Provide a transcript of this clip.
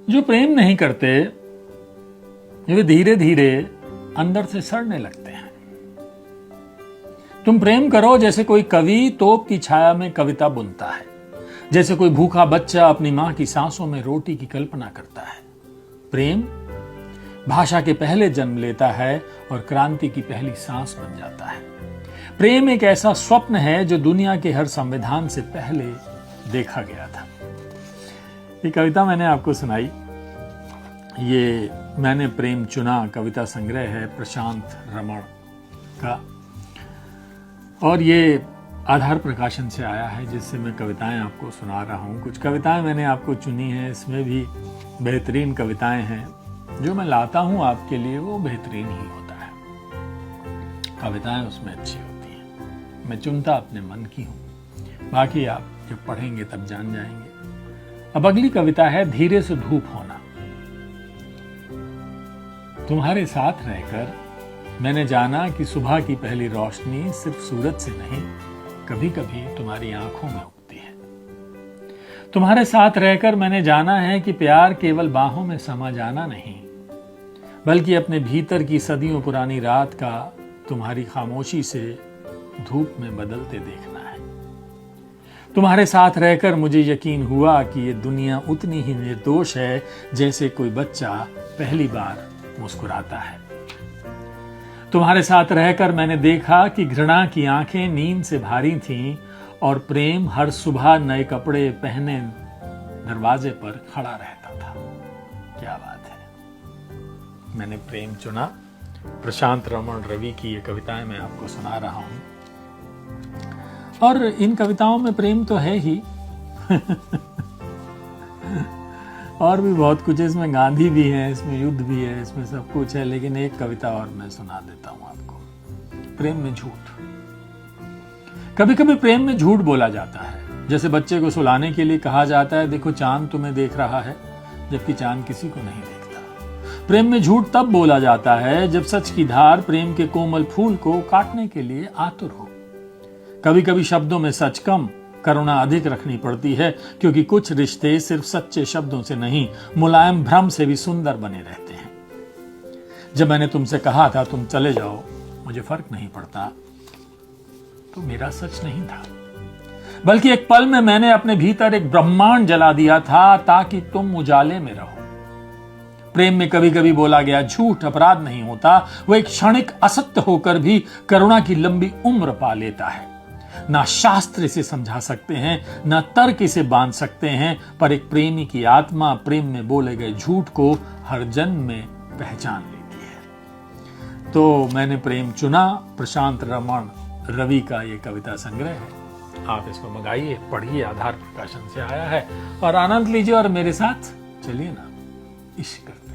जो प्रेम नहीं करते वे धीरे धीरे अंदर से सड़ने लगते हैं। तुम प्रेम करो जैसे कोई कवि तोप की छाया में कविता बुनता है, जैसे कोई भूखा बच्चा अपनी मां की सांसों में रोटी की कल्पना करता है। प्रेम भाषा के पहले जन्म लेता है और क्रांति की पहली सांस बन जाता है। प्रेम एक ऐसा स्वप्न है जो दुनिया के हर संविधान से पहले देखा गया था। ये कविता मैंने आपको सुनाई, ये मैंने प्रेम चुना कविता संग्रह है प्रशांत रमण का, और ये आधार प्रकाशन से आया है, जिससे मैं कविताएं आपको सुना रहा हूँ। कुछ कविताएं मैंने आपको चुनी हैं, इसमें भी बेहतरीन कविताएं हैं। जो मैं लाता हूँ आपके लिए वो बेहतरीन ही होता है, कविताएं उसमें अच्छी होती हैं। मैं चुनता अपने मन की हूँ, बाकी आप जब पढ़ेंगे तब जान जाएंगे। अब अगली कविता है धीरे से धूप होना। तुम्हारे साथ रहकर मैंने जाना कि सुबह की पहली रोशनी सिर्फ सूरज से नहीं, कभी कभी तुम्हारी आंखों में उगती है। तुम्हारे साथ रहकर मैंने जाना है कि प्यार केवल बाहों में समा जाना नहीं, बल्कि अपने भीतर की सदियों पुरानी रात का तुम्हारी खामोशी से धूप में बदलते देखना है। तुम्हारे साथ रहकर मुझे यकीन हुआ कि ये दुनिया उतनी ही निर्दोष है जैसे कोई बच्चा पहली बार मुस्कुराता है। तुम्हारे साथ रहकर मैंने देखा कि घृणा की आंखें नींद से भारी थीं और प्रेम हर सुबह नए कपड़े पहने दरवाजे पर खड़ा रहता था। क्या बात है। मैंने प्रेम चुना, प्रशांत रमण रवि की ये कविताएं मैं आपको सुना रहा हूं, और इन कविताओं में प्रेम तो है ही और भी बहुत कुछ है। इसमें गांधी भी है, इसमें युद्ध भी है, इसमें सब कुछ है। लेकिन एक कविता और मैं सुना देता हूं आपको, प्रेम में झूठ। कभी कभी प्रेम में झूठ बोला जाता है, जैसे बच्चे को सुलाने के लिए कहा जाता है देखो चांद तुम्हें देख रहा है, जबकि चांद किसी को नहीं देखता। प्रेम में झूठ तब बोला जाता है जब सच की धार प्रेम के कोमल फूल को काटने के लिए आतुर हो। कभी कभी शब्दों में सच कम, करुणा अधिक रखनी पड़ती है, क्योंकि कुछ रिश्ते सिर्फ सच्चे शब्दों से नहीं, मुलायम भ्रम से भी सुंदर बने रहते हैं। जब मैंने तुमसे कहा था तुम चले जाओ, मुझे फर्क नहीं पड़ता, तो मेरा सच नहीं था, बल्कि एक पल में मैंने अपने भीतर एक ब्रह्मांड जला दिया था ताकि तुम उजाले में रहो। प्रेम में कभी कभी बोला गया झूठ अपराध नहीं होता, वो एक क्षणिक असत्य होकर भी करुणा की लंबी उम्र पा लेता है। ना शास्त्र इसे समझा सकते हैं, ना तर्क इसे बांध सकते हैं, पर एक प्रेमी की आत्मा प्रेम में बोले गए झूठ को हर जन्म में पहचान लेती है। तो मैंने प्रेम चुना प्रशांत रमण रवि का ये कविता संग्रह है। आप इसको मंगाइए, पढ़िए, आधार प्रकाशन से आया है, और आनंद लीजिए और मेरे साथ चलिए ना इश्क करते।